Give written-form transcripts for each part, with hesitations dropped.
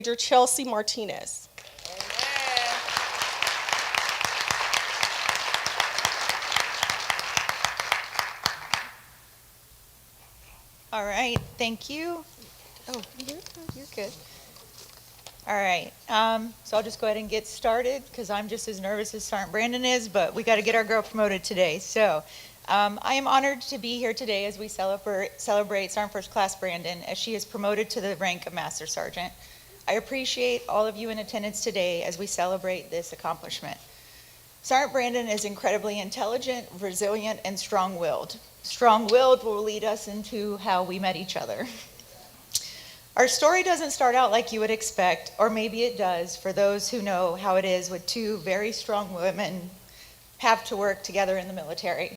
Major Chelsea Martinez. All right, thank you. Oh, you're good. All right, so I'll just go ahead and get started because I'm just as nervous as Sergeant Brandon is, but we got to get our girl promoted today. So I am honored to be here today as we celebrate Sergeant First Class Brandon as she is promoted to the rank of Master Sergeant. I appreciate all of you in attendance today as we celebrate this accomplishment. Sergeant Brandon is incredibly intelligent, resilient, and strong-willed. Strong-willed will lead us into how we met each other. Our story doesn't start out like you would expect, or maybe it does for those who know how it is with two very strong women have to work together in the military.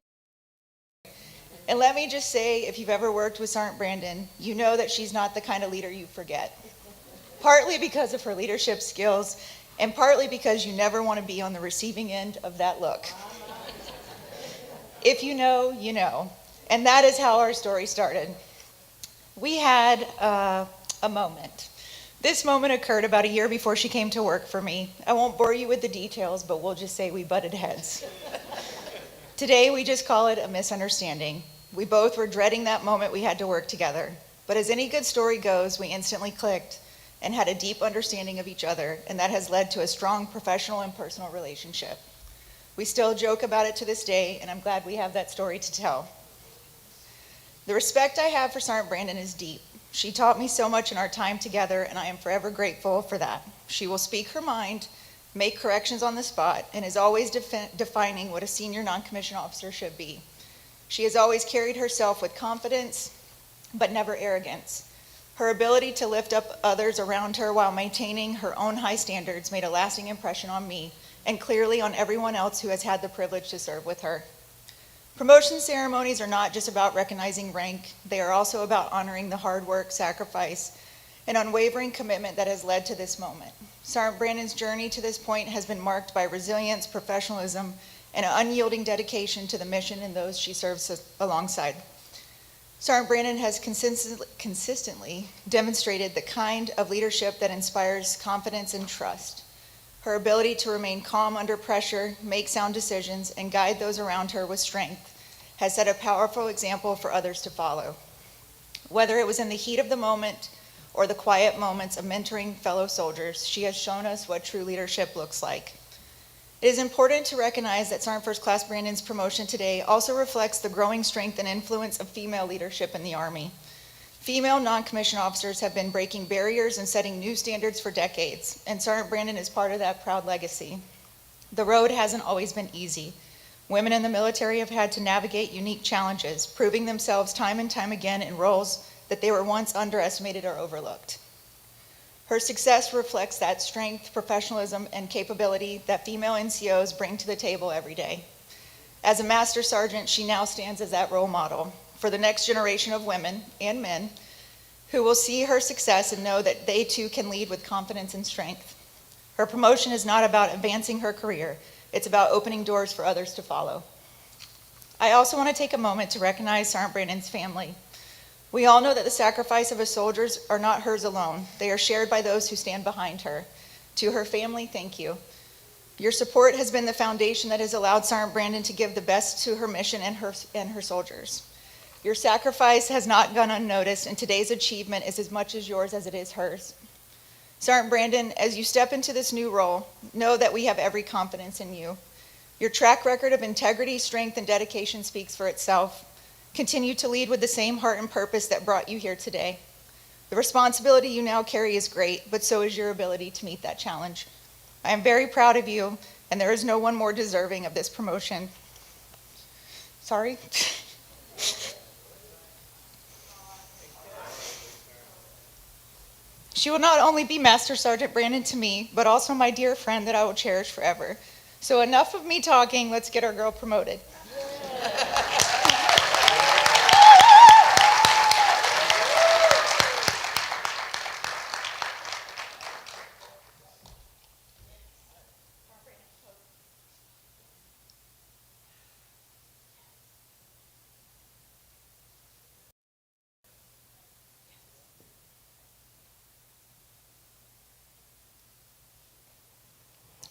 And let me just say, if you've ever worked with Sergeant Brandon, you know that she's not the kind of leader you forget. Partly because of her leadership skills, and partly because you never want to be on the receiving end of that look. If you know, you know. And that is how our story started. We had a moment. This moment occurred about a year before she came to work for me. I won't bore you with the details, but we'll just say we butted heads. Today, we just call it a misunderstanding. We both were dreading that moment we had to work together. But as any good story goes, we instantly clicked and had a deep understanding of each other, and that has led to a strong professional and personal relationship. We still joke about it to this day, and I'm glad we have that story to tell. The respect I have for Sergeant Brandon is deep. She taught me so much in our time together, and I am forever grateful for that. She will speak her mind, make corrections on the spot, and is always defining what a senior non-commissioned officer should be. She has always carried herself with confidence, but never arrogance. Her ability to lift up others around her while maintaining her own high standards made a lasting impression on me, and clearly on everyone else who has had the privilege to serve with her. Promotion ceremonies are not just about recognizing rank, they are also about honoring the hard work, sacrifice, and unwavering commitment that has led to this moment. Sergeant Brandon's journey to this point has been marked by resilience, professionalism, and an unyielding dedication to the mission and those she serves alongside. Sergeant Brandon has consistently demonstrated the kind of leadership that inspires confidence and trust. Her ability to remain calm under pressure, make sound decisions, and guide those around her with strength has set a powerful example for others to follow. Whether it was in the heat of the moment or the quiet moments of mentoring fellow soldiers, she has shown us what true leadership looks like. It is important to recognize that Sergeant First Class Brandon's promotion today also reflects the growing strength and influence of female leadership in the Army. Female non-commissioned officers have been breaking barriers and setting new standards for decades, and Sergeant Brandon is part of that proud legacy. The road hasn't always been easy. Women in the military have had to navigate unique challenges, proving themselves time and time again in roles that they were once underestimated or overlooked. Her success reflects that strength, professionalism, and capability that female NCOs bring to the table every day. As a Master Sergeant, she now stands as that role model for the next generation of women and men who will see her success and know that they too can lead with confidence and strength. Her promotion is not about advancing her career, it's about opening doors for others to follow. I also want to take a moment to recognize Sergeant Brandon's family. We all know that the sacrifice of a soldier are not hers alone. They are shared by those who stand behind her. To her family, thank you. Your support has been the foundation that has allowed Sergeant Brandon to give the best to her mission and her soldiers. Your sacrifice has not gone unnoticed, and today's achievement is as much as yours as it is hers. Sergeant Brandon, as you step into this new role, know that we have every confidence in you. Your track record of integrity, strength, and dedication speaks for itself. Continue to lead with the same heart and purpose that brought you here today. The responsibility you now carry is great, but so is your ability to meet that challenge. I am very proud of you, and there is no one more deserving of this promotion. Sorry. She will not only be Master Sergeant Brandon to me, but also my dear friend that I will cherish forever. So enough of me talking, let's get our girl promoted.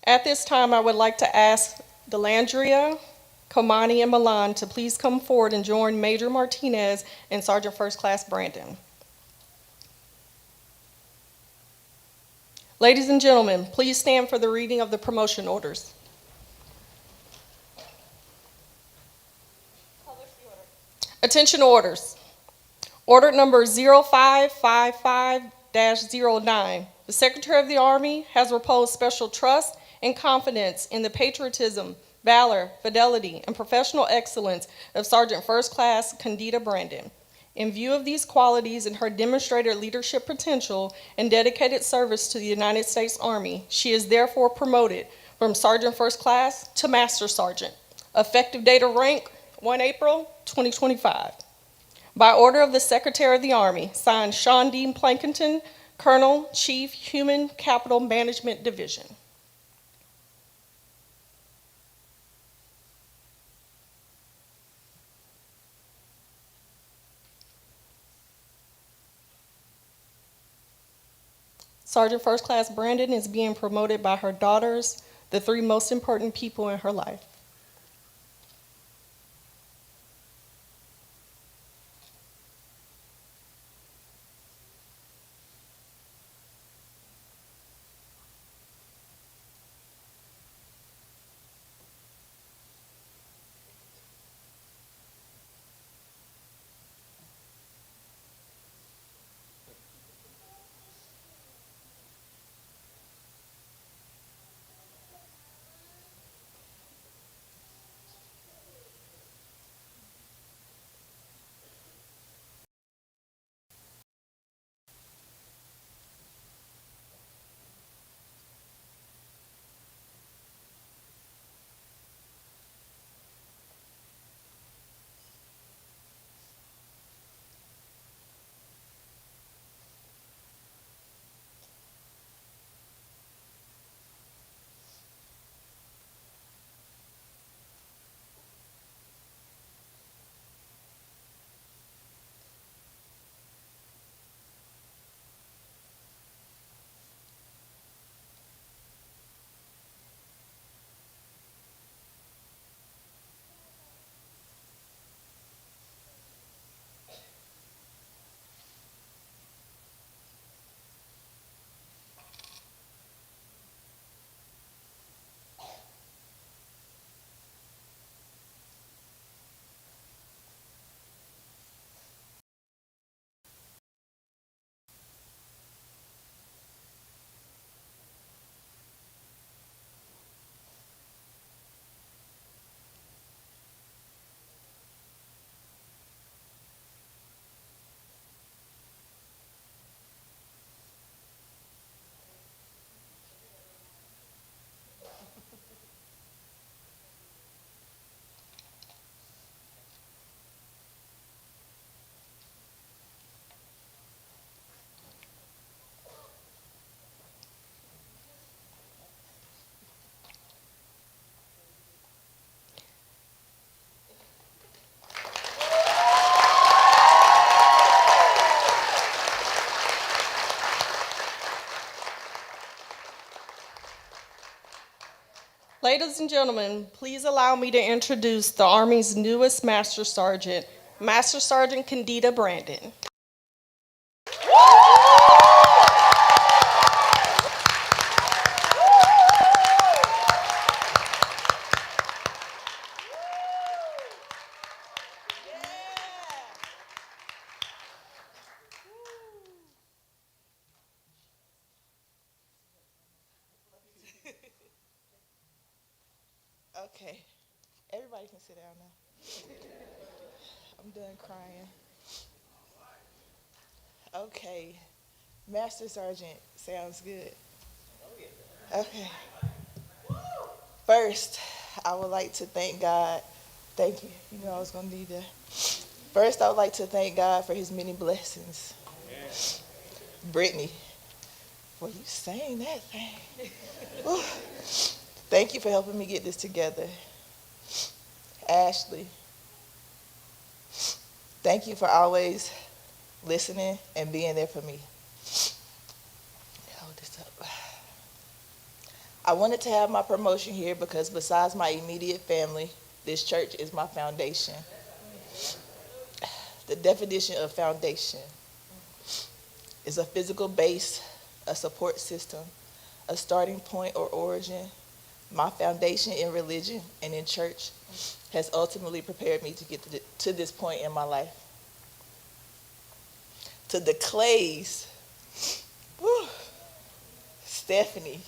At this time, I would like to ask Delandria, Komani, and Milan to please come forward and join Major Martinez and Sergeant First Class Brandon. Ladies and gentlemen, please stand for the reading of the promotion orders. Attention orders. Order number 0555-09. The Secretary of the Army has reposed special trust and confidence in the patriotism, valor, fidelity, and professional excellence of Sergeant First Class Candida Brandon. In view of these qualities and her demonstrated leadership potential and dedicated service to the United States Army, she is therefore promoted from Sergeant First Class to Master Sergeant. Effective date of rank, 1 April 2025. By order of the Secretary of the Army, signed Sean Dean Plankington, Colonel, Chief, Human Capital Management Division. Sergeant First Class Brandon is being promoted by her daughters, the three most important people in her life. Ladies and gentlemen, please allow me to introduce the Army's newest Master Sergeant, Master Sergeant Candida Brandon. Okay, everybody can sit down now. I'm done crying. Okay, Master Sergeant sounds good. Okay, first, I would like to thank God. Thank you. You know I was going to need that. First, I would like to thank God for his many blessings. Brittany, well, you sang that thing. Whew. Thank you for helping me get this together. Ashley, thank you for always listening and being there for me. Hold this up. I wanted to have my promotion here because besides my immediate family, this church is my foundation. The definition of foundation is a physical base, a support system, a starting point or origin. My foundation in religion and in church has ultimately prepared me to get to this point in my life. To the Clays, whew, Stephanie,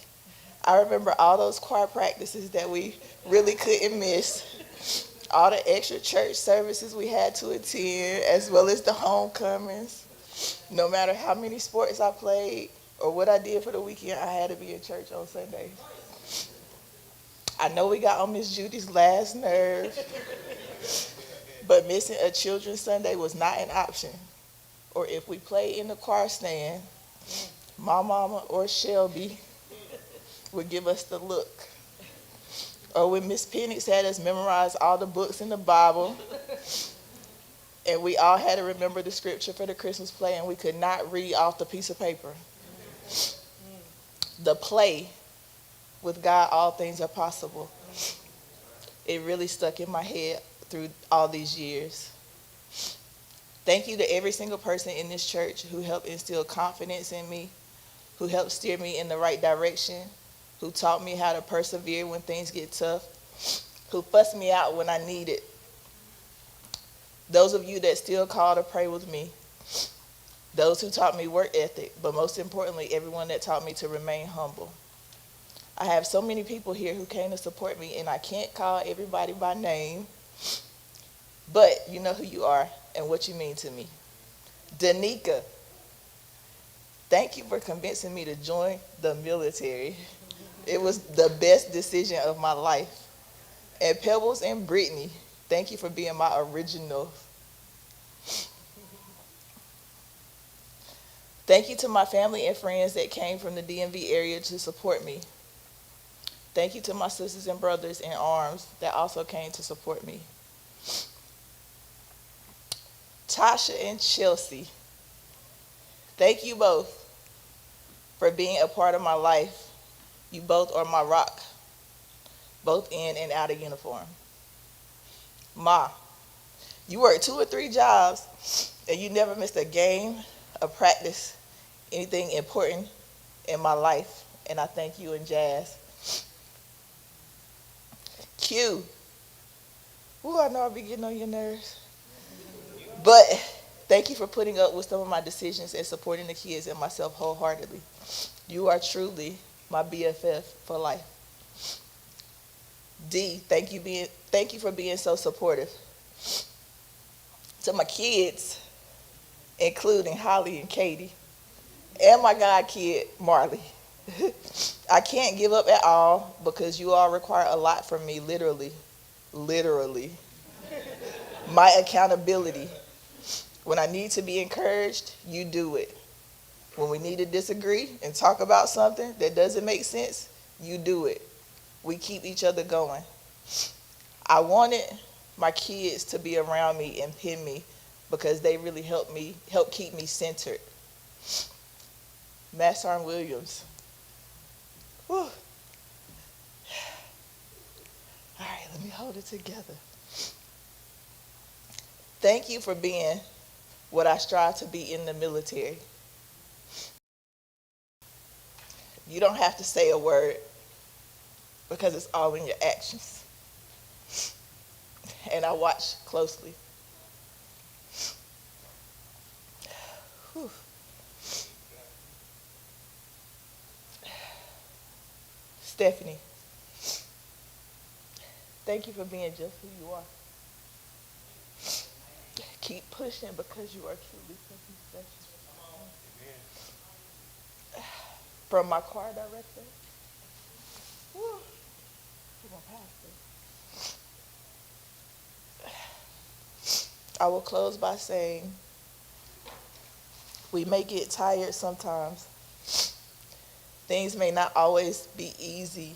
I remember all those choir practices that we really couldn't miss, all the extra church services we had to attend, as well as the homecomings. No matter how many sports I played or what I did for the weekend, I had to be in church on Sundays. I know we got on Miss Judy's last nerve, but missing a children's Sunday was not an option. Or if we played in the choir stand, my mama or Shelby would give us the look. Or when Miss Penix had us memorize all the books in the Bible, and we all had to remember the scripture for the Christmas play, and we could not read off the piece of paper. The play, with God, all things are possible. It really stuck in my head through all these years. Thank you to every single person in this church who helped instill confidence in me, who helped steer me in the right direction, who taught me how to persevere when things get tough, who fussed me out when I need it. Those of you that still call to pray with me, those who taught me work ethic, but most importantly, everyone that taught me to remain humble. I have so many people here who came to support me, and I can't call everybody by name, but you know who you are and what you mean to me. Danica, thank you for convincing me to join the military. It was the best decision of my life. And Pebbles and Brittany, thank you for being my original. Thank you to my family and friends that came from the DMV area to support me. Thank you to my sisters and brothers in arms that also came to support me. Tasha and Chelsea, thank you both for being a part of my life. You both are my rock, both in and out of uniform. Ma, you worked 2 or 3 jobs, and you never missed a game, a practice, anything important in my life, and I thank you and Jazz. Q, ooh, I know I'll be getting on your nerves, but thank you for putting up with some of my decisions and supporting the kids and myself wholeheartedly. You are truly my BFF for life. D, thank you for being so supportive. To my kids, including Holly and Katie, and my god kid, Marley. I can't give up at all because you all require a lot from me, literally. My accountability. When I need to be encouraged, you do it. When we need to disagree and talk about something that doesn't make sense, you do it. We keep each other going. I wanted my kids to be around me and pin me because they really help keep me centered. Massarn Williams. Whew. All right, let me hold it together. Thank you for being what I strive to be in the military. You don't have to say a word because it's all in your actions. And I watch closely. Whew. Stephanie, thank you for being just who you are. Keep pushing because you are truly something special. From my choir director, whew, to my pastor. I will close by saying, we may get tired sometimes. Things may not always be easy,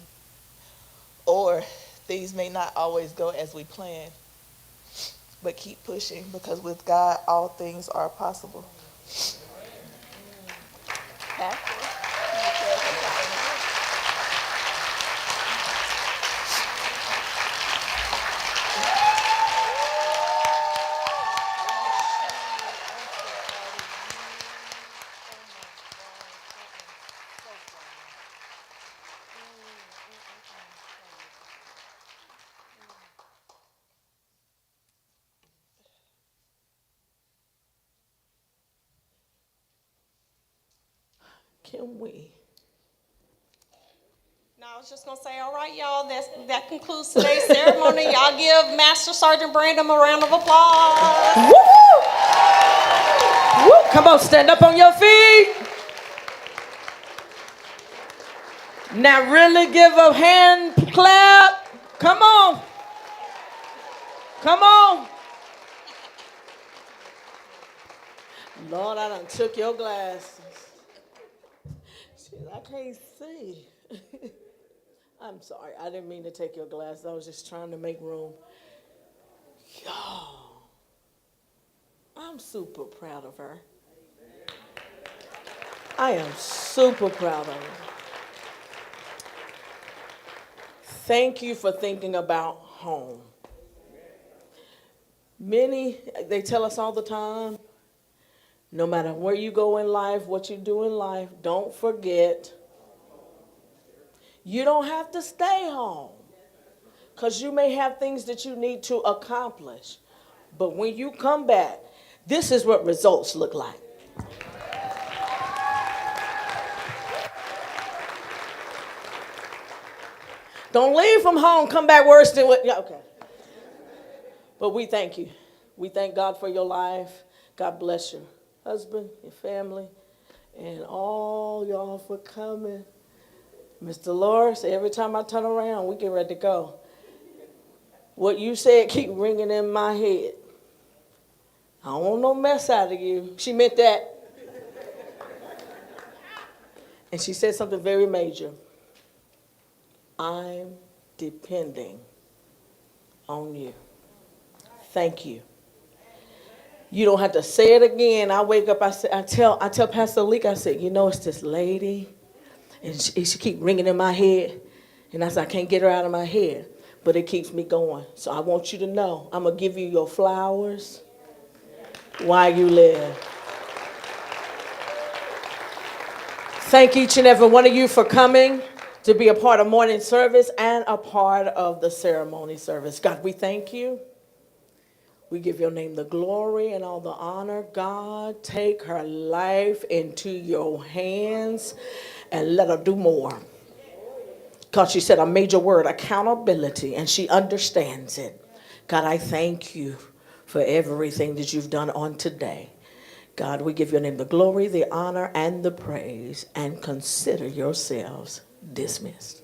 or things may not always go as we plan. But keep pushing because with God, all things are possible. Pastor, Can we? No, I was just going to say, all right, y'all, that concludes today's ceremony. Y'all give Master Sergeant Brandon a round of applause. Woo! Woo! Come on, stand up on your feet. Now really give a hand clap. Come on. Come on. Lord, I done took your glasses. Shit, I can't see. I'm sorry. I didn't mean to take your glasses. I was just trying to make room. Y'all, I'm super proud of her. I am super proud of her. Thank you for thinking about home. Many, they tell us all the time, no matter where you go in life, what you do in life, don't forget, you don't have to stay home because you may have things that you need to accomplish. But when you come back, this is what results look like. Don't leave from home, come back worse than what, yeah, okay. But we thank you. We thank God for your life. God bless your husband, your family, and all y'all for coming. Mr. Loris, every time I turn around, we get ready to go. What you said keep ringing in my head. I don't want no mess out of you. She meant that. And she said something very major. I'm depending on you. Thank you. You don't have to say it again. I wake up, I tell Pastor Leek, I said, you know, it's this lady, and she keep ringing in my head. And I said, I can't get her out of my head, but it keeps me going. So I want you to know, I'm going to give you your flowers while you live. Thank each and every one of you for coming to be a part of morning service and a part of the ceremony service. God, we thank you. We give your name the glory and all the honor. God, take her life into your hands and let her do more. Because she said a major word, accountability, and she understands it. God, I thank you for everything that you've done on today. God, we give your name the glory, the honor, and the praise, and consider yourselves dismissed.